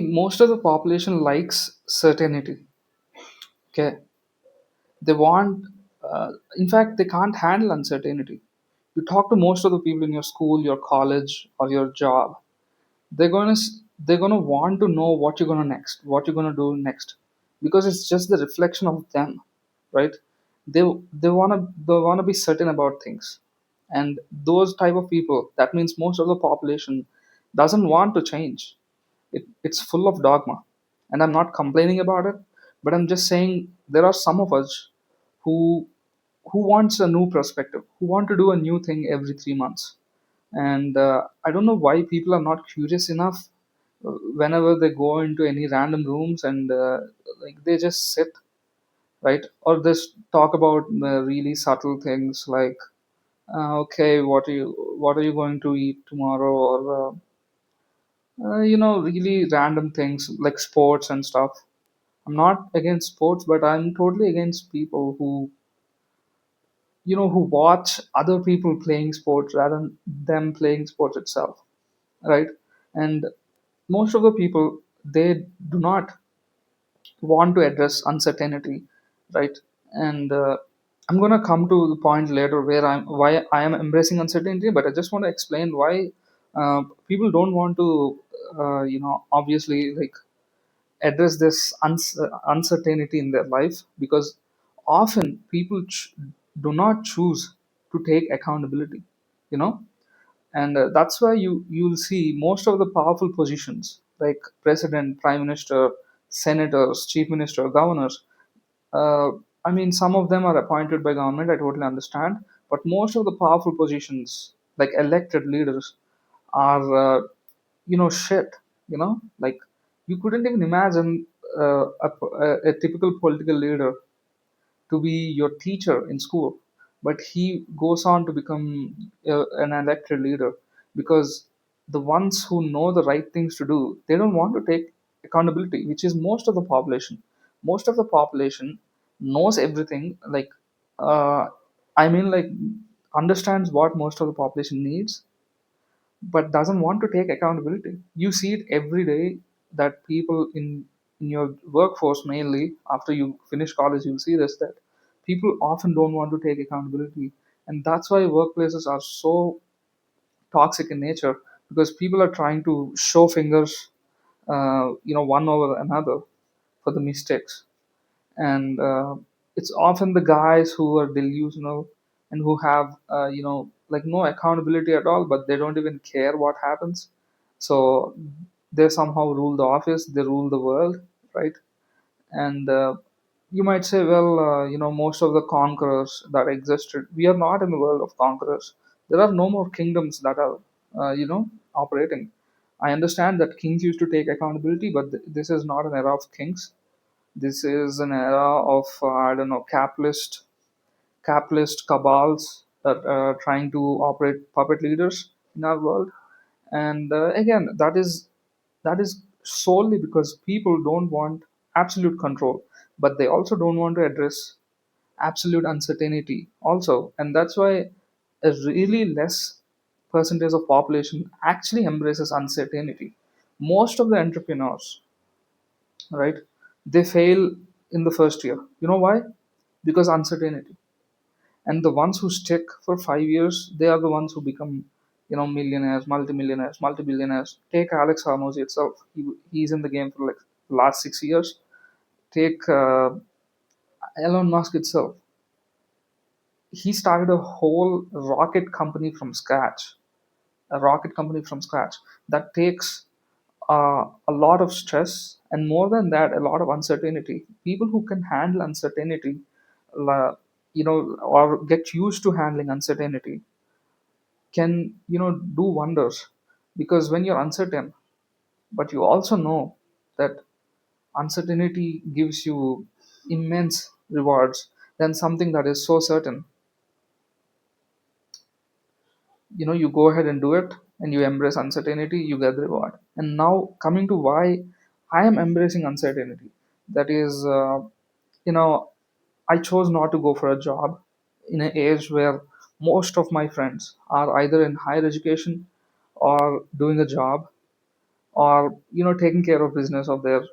Most of the population likes certainty. Okay, they want. In fact, they can't handle uncertainty. You talk to most of the people in your school, your college, or your job. They're gonna want to know what you're gonna do next, because it's just the reflection of them, right? They wanna be certain about things, and those type of people. That means most of the population doesn't want to change. It's full of dogma, and I'm not complaining about it, but I'm just saying there are some of us who wants a new perspective, who want to do a new thing every 3 months. And I don't know why people are not curious enough whenever they go into any random rooms, and like they just sit, right, or just talk about really subtle things like okay, what are you going to eat tomorrow, or really random things like sports and stuff. I'm not against sports, but I'm totally against people who watch other people playing sports rather than them playing sports itself, right? And most of the people, they do not want to address uncertainty, right? And I'm going to come to the point later why I am embracing uncertainty, but I just want to explain why people don't want to obviously, like, address this uncertainty in their life, because often people do not choose to take accountability, you know and that's why you'll see most of the powerful positions like president, prime minister, senators, chief minister, governors. uh, I mean, some of them are appointed by government, I totally understand, but most of the powerful positions, like elected leaders, are shit. Like, you couldn't even imagine a typical political leader to be your teacher in school, but he goes on to become an elected leader, because the ones who know the right things to do, they don't want to take accountability, which is most of the population. Most of the population knows everything, like, uh, I mean, like, understands what most of the population needs, but doesn't want to take accountability. You see it every day, that people in your workforce, mainly after you finish college, you'll see this, that people often don't want to take accountability. And that's why workplaces are so toxic in nature, because people are trying to show fingers, one over another, for the mistakes. And it's often the guys who are delusional and who have like no accountability at all, but they don't even care what happens. So they somehow rule the office, they rule the world, right? And you might say, well, most of the conquerors that existed, we are not in the world of conquerors. There are no more kingdoms that are operating. I understand that kings used to take accountability, but this is not an era of kings. This is an era of I don't know, capitalist cabals that are trying to operate puppet leaders in our world. And again, that is solely because people don't want absolute control, but they also don't want to address absolute uncertainty also. And that's why a really less percentage of population actually embraces uncertainty. Most of the entrepreneurs, right, they fail in the first year. You know why? Because uncertainty. And the ones who stick for 5 years, they are the ones who become millionaires, multimillionaires, multi-billionaires. Take Alex Hormozzi itself. He's in the game for like the last 6 years. Take Elon Musk itself. He started a whole rocket company from scratch. A rocket company from scratch. That takes a lot of stress, and more than that, a lot of uncertainty. People who can handle uncertainty, or get used to handling uncertainty, can do wonders. Because when you're uncertain, but you also know that uncertainty gives you immense rewards, then something that is so certain, you go ahead and do it, and you embrace uncertainty, you get the reward. And now, coming to why I am embracing uncertainty, that is, I chose not to go for a job in an age where most of my friends are either in higher education or doing a job, or taking care of business of their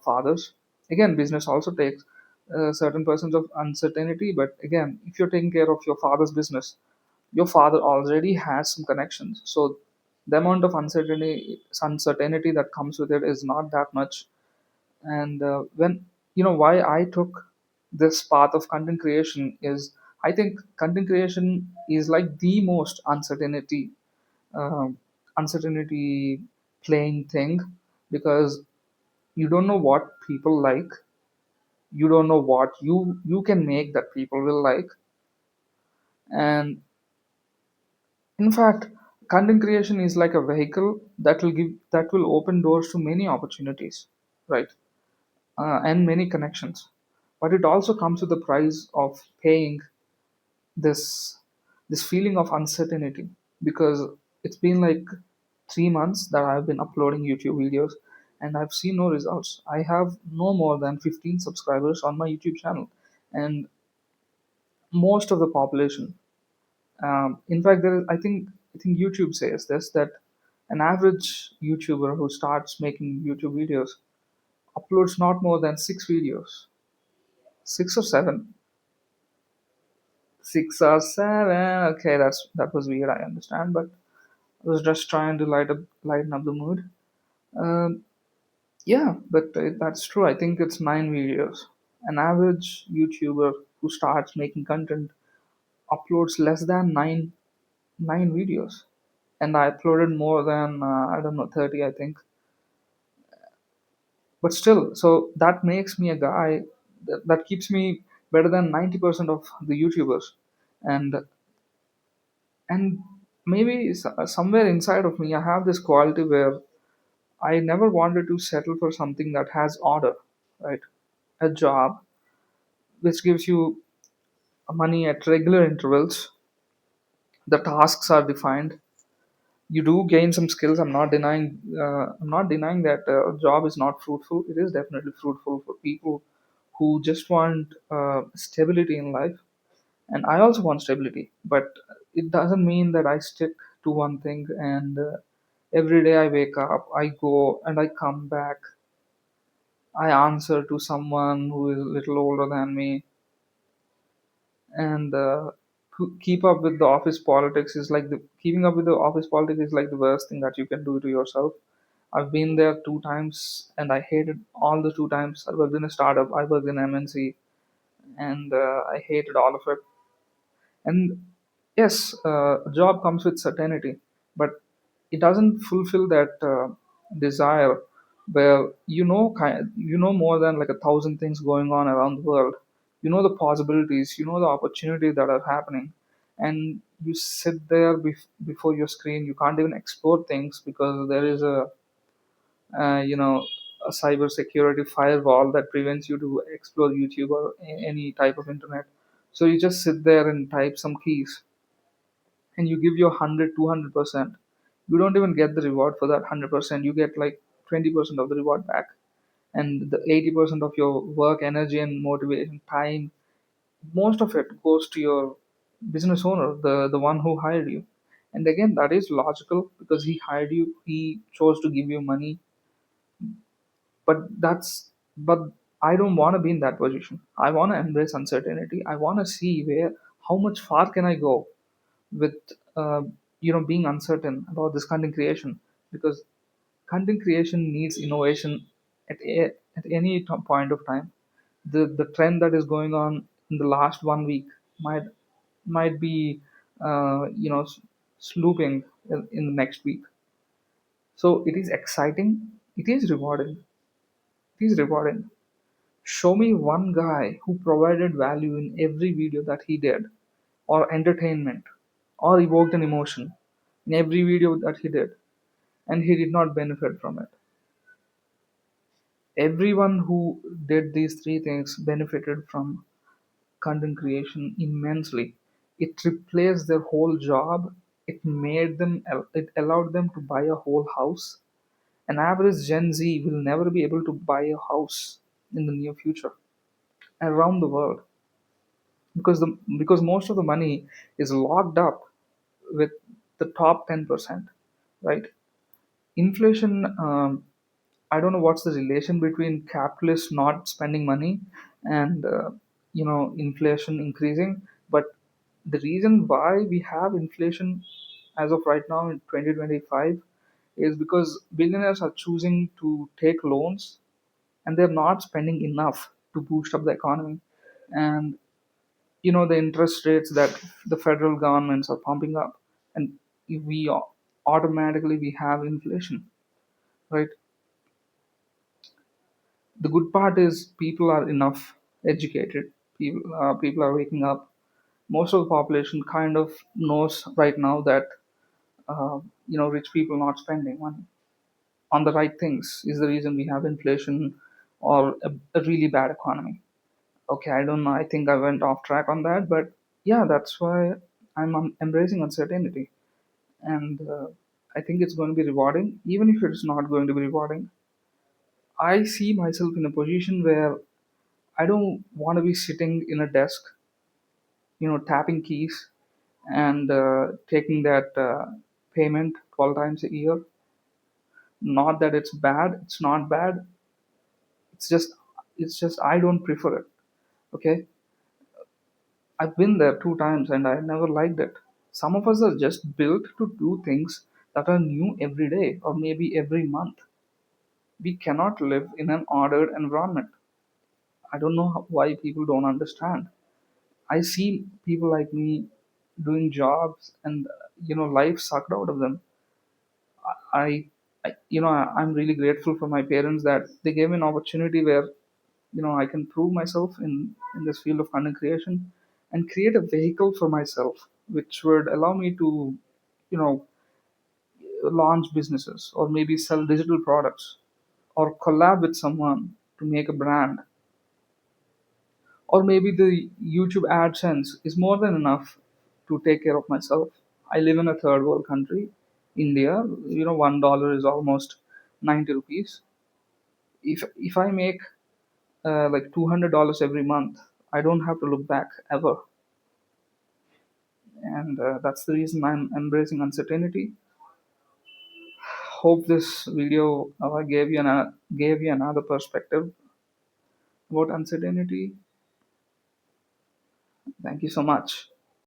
fathers. Again, business also takes certain percent of uncertainty, but again, if you're taking care of your father's business, your father already has some connections, so the amount of uncertainty that comes with it is not that much. And when why I took this path of content creation is, I think content creation is like the most um, uncertainty playing thing, because you don't know what people like, you don't know what you can make that people will like. And in fact, content creation is like a vehicle that will open doors to many opportunities, right? And many connections. But it also comes with the price of paying this this feeling of uncertainty, because it's been like 3 months that I've been uploading YouTube videos, and I've seen no results. I have no more than 15 subscribers on my YouTube channel, and most of the population. In fact, I think YouTube says this, that an average YouTuber who starts making YouTube videos uploads not more than 6 videos, 6 or 7, 6 or 7. Okay, that was weird. I understand, but I was just trying to lighten up the mood. Um, yeah, but that's true. I think it's 9 videos. An average YouTuber who starts making content uploads less than nine videos, and I uploaded more than I don't know 30, I think. But still, so that makes me a guy that keeps me better than 90% of the YouTubers, and and maybe somewhere inside of me I have this quality where I never wanted to settle for something that has order, right? A job which gives you money at regular intervals, the tasks are defined, you do gain some skills. I'm not denying that job is not fruitful. It is definitely fruitful for people who just want stability in life, and I also want stability, but it doesn't mean that I stick to one thing and every day I wake up, I go and I come back, I answer to someone who is a little older than me, and keep up with the office politics is like the keeping up with the office politics is like the worst thing that you can do to yourself. I've been there 2 times and I hated all the 2 times. I worked in a startup, I worked in MNC, and I hated all of it. And yes, a job comes with certainty, but it doesn't fulfill that desire where you know more than like 1,000 things going on around the world. You know the possibilities, you know the opportunities that are happening, and you sit there before your screen. You can't even explore things because there is uh, you know a cyber security firewall that prevents you to explore YouTube or any type of internet. So you just sit there and type some keys, and you give your 100 200%. You don't even get the reward for that 100%. You get like 20% of the reward back, and the 80% of your work energy and motivation time, most of it goes to your business owner, the one who hired you. And again, that is logical because he hired you, he chose to give you money. But I don't want to be in that position. I want to embrace uncertainty. I want to see where how much far can I go with uh, being uncertain about this content creation, because content creation needs innovation at any point of time. The trend that is going on in the last 1 week might be slooping in the next week. So it is exciting, it is rewarding. Show me one guy who provided value in every video that he did, or entertainment, or evoked an emotion in every video that he did, and he did not benefit from it. Everyone who did these three things benefited from content creation immensely. It replaced their whole job. It allowed them to buy a whole house. An average Gen Z will never be able to buy a house in the near future around the world, because most of the money is locked up with the top 10%, right? Inflation, I don't know what's the relation between capitalists not spending money and inflation increasing, but the reason why we have inflation as of right now in 2025 is because billionaires are choosing to take loans and they're not spending enough to boost up the economy. And the interest rates that the federal governments are pumping up, and we automatically we have inflation, right? The good part is people are enough educated. People are waking up. Most of the population kind of knows right now that rich people not spending money on the right things is the reason we have inflation or a really bad economy. Okay, I don't know. I think I went off track on that, but yeah, that's why I'm embracing uncertainty, and I think it's going to be rewarding, even if it's not going to be rewarding. I see myself in a position where I don't want to be sitting in a desk, tapping keys and taking that payment 12 times a year. Not that it's bad, it's not bad. It's just, I don't prefer it. Okay, I've been there 2 times and I never liked it. Some of us are just built to do things that are new every day or maybe every month. We cannot live in an ordered environment. I don't know why people don't understand. I see people like me doing jobs and life sucked out of them. I, I'm really grateful for my parents that they gave me an opportunity where I can prove myself in this field of content creation and create a vehicle for myself which would allow me to you know launch businesses or maybe sell digital products or collab with someone to make a brand, or maybe the YouTube AdSense is more than enough to take care of myself. I live in a third world country, India. $1 is almost 90 rupees. If I make like $200 every month, I don't have to look back ever, and that's the reason I'm embracing uncertainty. Hope this video gave you another perspective about uncertainty. Thank you so much.